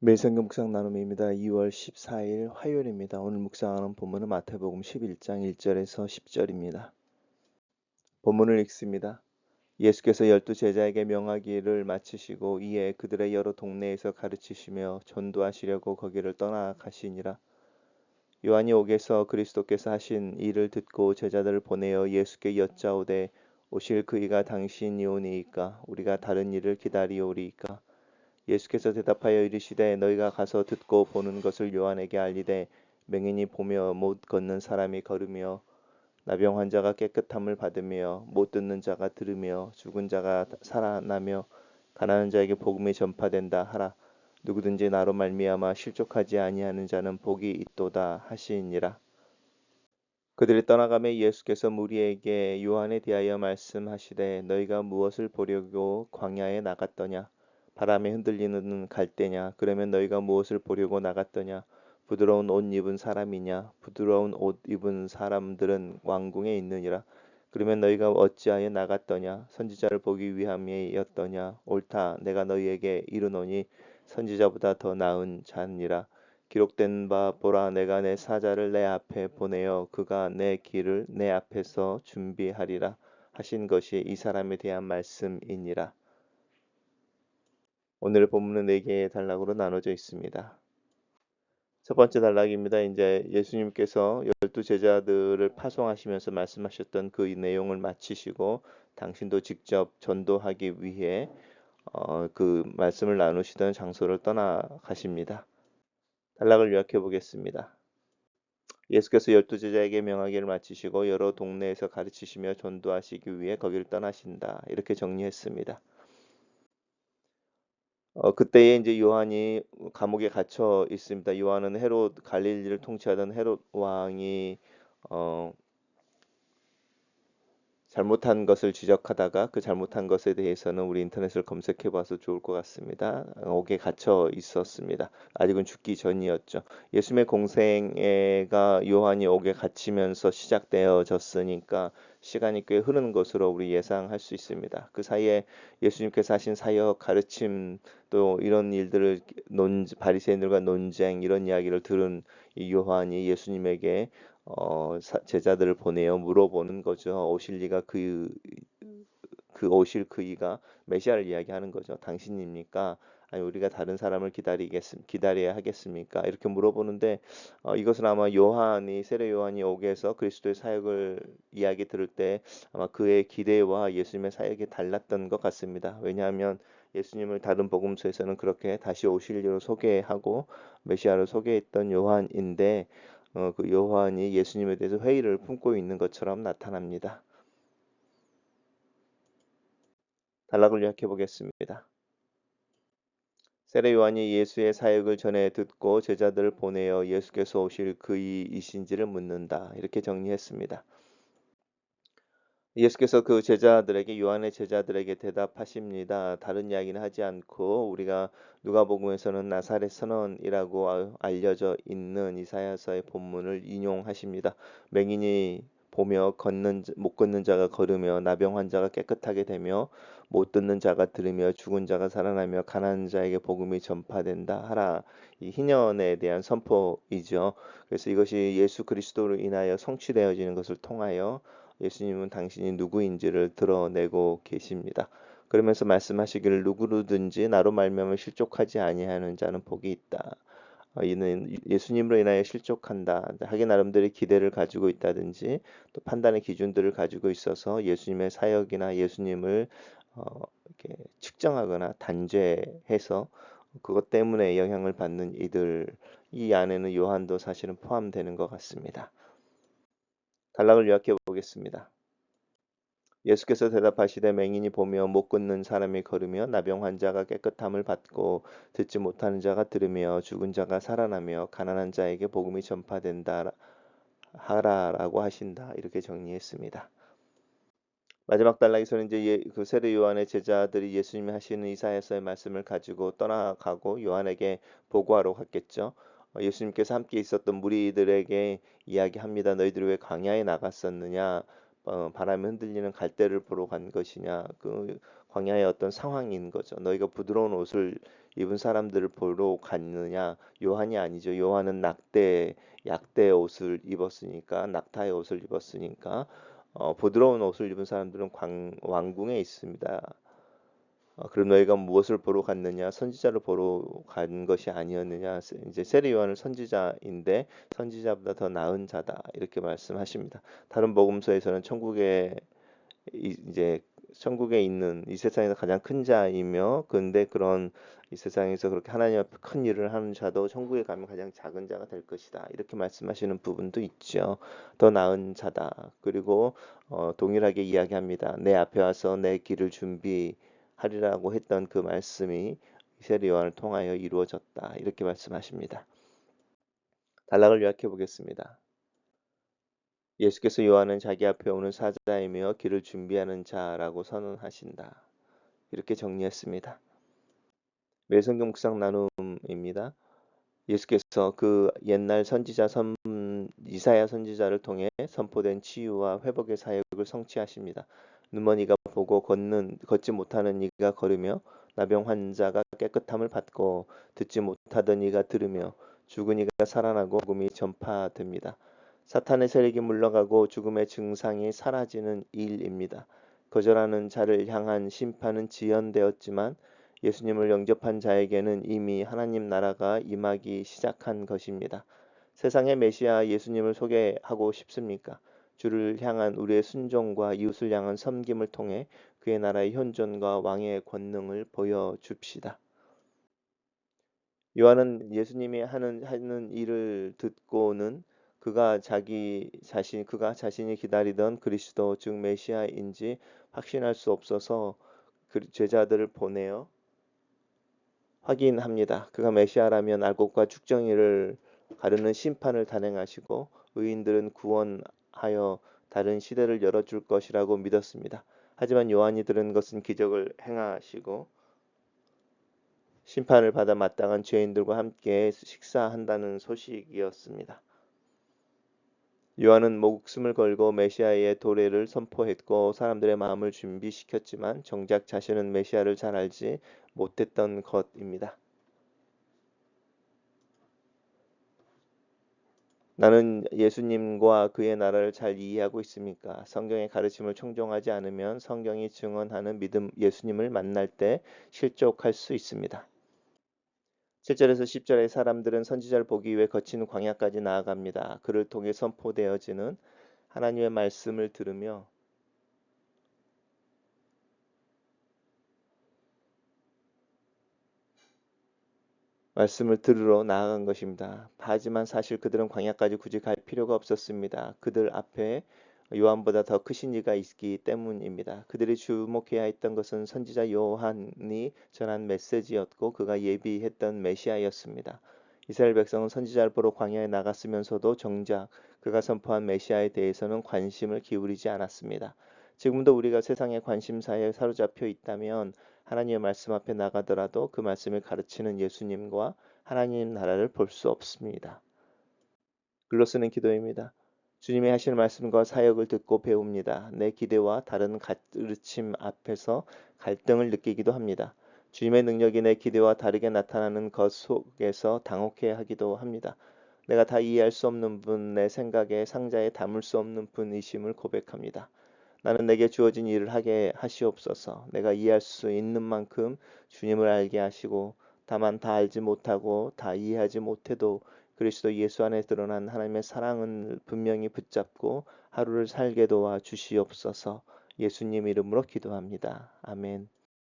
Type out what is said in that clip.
매일성경 묵상 나눔입니다. 2월 14일 화요일입니다. 오늘 묵상하는 본문은 마태복음 11장 1절에서 10절입니다. 본문을 읽습니다. 예수께서 12제자에게 명하기를 마치시고 이에 그들의 여러 동네에서 가르치시며 전도하시려고 거기를 떠나가시니라. 요한이 옥에서 그리스도께서 하신 일을 듣고 제자들을 보내어 예수께 여짜오되 오실 그이가 당신이오니이까 우리가 다른 일을 기다리오리이까. 예수께서 대답하여 이르시되 너희가 가서 듣고 보는 것을 요한에게 알리되 맹인이 보며 못 걷는 사람이 걸으며 나병 환자가 깨끗함을 받으며 못 듣는 자가 들으며 죽은 자가 살아나며 가난한 자에게 복음이 전파된다 하라. 누구든지 나로 말미암아 실족하지 아니하는 자는 복이 있도다 하시니라. 그들이 떠나가며 예수께서 무리에게 요한에 대하여 말씀하시되 너희가 무엇을 보려고 광야에 나갔더냐. 바람에 흔들리는 갈대냐. 그러면 너희가 무엇을 보려고 나갔더냐. 부드러운 옷 입은 사람이냐. 부드러운 옷 입은 사람들은 왕궁에 있느니라. 그러면 너희가 어찌하여 나갔더냐. 선지자를 보기 위함이었더냐. 옳다. 내가 너희에게 이르노니 선지자보다 더 나은 자니라. 기록된 바 보라 내가 내 사자를 내 앞에 보내어 그가 내 길을 내 앞에서 준비하리라 하신 것이 이 사람에 대한 말씀이니라. 오늘의 본문은 네 개의 단락으로 나눠져 있습니다. 첫 번째 단락입니다. 이제 예수님께서 12제자들을 파송하시면서 말씀하셨던 그 내용을 마치시고 당신도 직접 전도하기 위해 그 말씀을 나누시던 장소를 떠나가십니다. 단락을 요약해 보겠습니다. 예수께서 12제자에게 명하기를 마치시고 여러 동네에서 가르치시며 전도하시기 위해 거기를 떠나신다. 이렇게 정리했습니다. 그때에 이제 요한이 감옥에 갇혀 있습니다. 요한은 헤롯 갈릴리를 통치하던 헤롯 왕이 어, 잘못한 것을 지적하다가 그 잘못한 것에 대해서는 우리 인터넷을 검색해 봐서 좋을 것 같습니다. 옥에 갇혀 있었습니다. 아직은 죽기 전이었죠. 예수님의 공생애가 요한이 옥에 갇히면서 시작되어졌으니까 시간이 꽤 흐르는 것으로 우리 예상할 수 있습니다. 그 사이에 예수님께서 하신 사역, 가르침 또 이런 일들을 바리새인들과 논쟁 이런 이야기를 들은 이 요한이 예수님에게 제자들을 보내어 물어보는 거죠. 오실 리가 그 오실 그이가 메시아를 이야기하는 거죠. 당신입니까? 아니 우리가 다른 사람을 기다려야 하겠습니까? 이렇게 물어보는데 이것은 아마 세례 요한이 옥에서 그리스도의 사역을 이야기 들을 때 아마 그의 기대와 예수님의 사역이 달랐던 것 같습니다. 왜냐하면 예수님을 다른 복음서에서는 그렇게 다시 오실 이로 소개하고 메시아를 소개했던 요한인데 그 요한이 예수님에 대해서 회의를 품고 있는 것처럼 나타납니다. 단락을 요약해 보겠습니다. 세례 요한이 예수의 사역을 전해 듣고 제자들을 보내어 예수께서 오실 그이이신지를 묻는다. 이렇게 정리했습니다. 예수께서 그 제자들에게 요한의 제자들에게 대답하십니다. 다른 이야기는 하지 않고 우리가 누가복음에서는 나사렛 선언이라고 알려져 있는 이사야서의 본문을 인용하십니다. 맹인이 보며 못 걷는 자가 걸으며 나병 환자가 깨끗하게 되며 못 듣는 자가 들으며 죽은 자가 살아나며 가난한 자에게 복음이 전파된다 하라. 이 희년에 대한 선포이죠. 그래서 이것이 예수 그리스도로 인하여 성취되어지는 것을 통하여 예수님은 당신이 누구인지를 드러내고 계십니다. 그러면서 말씀하시기를 누구든지 나로 말미암아 실족하지 아니하는 자는 복이 있다. 이는 예수님으로 인하여 실족한다. 하기 나름대로 기대를 가지고 있다든지 또 판단의 기준들을 가지고 있어서 예수님의 사역이나 예수님을 이렇게 측정하거나 단죄해서 그것 때문에 영향을 받는 이들 이 안에는 요한도 사실은 포함되는 것 같습니다. 단락을 요약해 보겠습니다. 예수께서 대답하시되 맹인이 보며 못 걷는 사람이 걸으며 나병 환자가 깨끗함을 받고 듣지 못하는 자가 들으며 죽은 자가 살아나며 가난한 자에게 복음이 전파된다 하라라고 하신다. 이렇게 정리했습니다. 마지막 단락에서는 이제 그 세례 요한의 제자들이 예수님이 하시는 이사야서의 말씀을 가지고 떠나가고 요한에게 보고하러 갔겠죠. 예수님께서 함께 있었던 무리들에게 이야기합니다. 너희들이 왜 광야에 나갔었느냐? 바람에 흔들리는 갈대를 보러 간 것이냐? 그 광야의 어떤 상황인 거죠. 너희가 부드러운 옷을 입은 사람들을 보러 갔느냐? 요한이 아니죠. 요한은 약대의 옷을 입었으니까, 낙타의 옷을 입었으니까, 부드러운 옷을 입은 사람들은 왕궁에 있습니다. 그럼 너희가 무엇을 보러 갔느냐? 선지자를 보러 간 것이 아니었느냐? 이제 세례 요한은 선지자인데 선지자보다 더 나은 자다 이렇게 말씀하십니다. 다른 복음서에서는 이제 천국에 있는 이 세상에서 가장 큰 자이며, 근데 그런 이 세상에서 그렇게 하나님 앞에 큰 일을 하는 자도 천국에 가면 가장 작은 자가 될 것이다 이렇게 말씀하시는 부분도 있죠. 더 나은 자다. 그리고 동일하게 이야기합니다. 내 앞에 와서 내 길을 준비하리라고 했던 그 말씀이 세례 요한을 통하여 이루어졌다 이렇게 말씀하십니다. 단락을 요약해 보겠습니다. 예수께서 요한은 자기 앞에 오는 사자이며 길을 준비하는 자라고 선언하신다. 이렇게 정리했습니다. 매일 성경 묵상 나눔입니다. 예수께서 그 옛날 이사야 선지자를 통해 선포된 치유와 회복의 사역을 성취하십니다. 눈먼이가 보고 걷지 못하는 이가 걸으며 나병 환자가 깨끗함을 받고 듣지 못하던 이가 들으며 죽은 이가 살아나고 복음이 전파됩니다. 사탄의 세력이 물러가고 죽음의 증상이 사라지는 일입니다. 거절하는 자를 향한 심판은 지연되었지만 예수님을 영접한 자에게는 이미 하나님 나라가 임하기 시작한 것입니다. 세상의 메시아 예수님을 소개하고 싶습니까? 주를 향한 우리의 순종과 이웃을 향한 섬김을 통해 그의 나라의 현존과 왕의 권능을 보여줍시다. 요한은 예수님이 하는 일을 듣고는 그가 자신이 기다리던 그리스도 즉 메시아인지 확신할 수 없어서 제자들을 보내어 확인합니다. 그가 메시아라면 알곡과 축정일을 가르는 심판을 단행하시고 의인들은 구원하여 다른 시대를 열어줄 것이라고 믿었습니다. 하지만 요한이 들은 것은 기적을 행하시고 심판을 받아 마땅한 죄인들과 함께 식사한다는 소식이었습니다. 요한은 목숨을 걸고 메시아의 도래를 선포했고 사람들의 마음을 준비시켰지만 정작 자신은 메시아를 잘 알지 못했던 것입니다. 나는 예수님과 그의 나라를 잘 이해하고 있습니까? 성경의 가르침을 청종하지 않으면 성경이 증언하는 믿음 예수님을 만날 때 실족할 수 있습니다. 7절에서 10절의 사람들은 선지자를 보기 위해 거친 광야까지 나아갑니다. 그를 통해 선포되어지는 하나님의 말씀을 들으며 말씀을 들으러 나아간 것입니다. 하지만 사실 그들은 광야까지 굳이 갈 필요가 없었습니다. 그들 앞에 요한보다 더 크신 이가 있기 때문입니다. 그들이 주목해야 했던 것은 선지자 요한이 전한 메시지였고 그가 예비했던 메시아였습니다. 이스라엘 백성은 선지자를 보러 광야에 나갔으면서도 정작 그가 선포한 메시아에 대해서는 관심을 기울이지 않았습니다. 지금도 우리가 세상의 관심사에 사로잡혀 있다면 하나님의 말씀 앞에 나가더라도 그 말씀을 가르치는 예수님과 하나님 나라를 볼 수 없습니다. 글로 쓰는 기도입니다. 주님이 하시는 말씀과 사역을 듣고 배웁니다. 내 기대와 다른 가르침 앞에서 갈등을 느끼기도 합니다. 주님의 능력이 내 기대와 다르게 나타나는 것 속에서 당혹해 하기도 합니다. 내가 다 이해할 수 없는 분, 내 생각에 상자에 담을 수 없는 분이심을 고백합니다. 나는 내게 주어진 일을 하게 하시옵소서. 내가 이해할 수 있는 만큼 주님을 알게 하시고 다만 다 알지 못하고 다 이해하지 못해도 그리스도 예수 안에 드러난 하나님의 사랑은 분명히 붙잡고 하루를 살게 도와 주시옵소서. 예수님 이름으로 기도합니다. 아멘.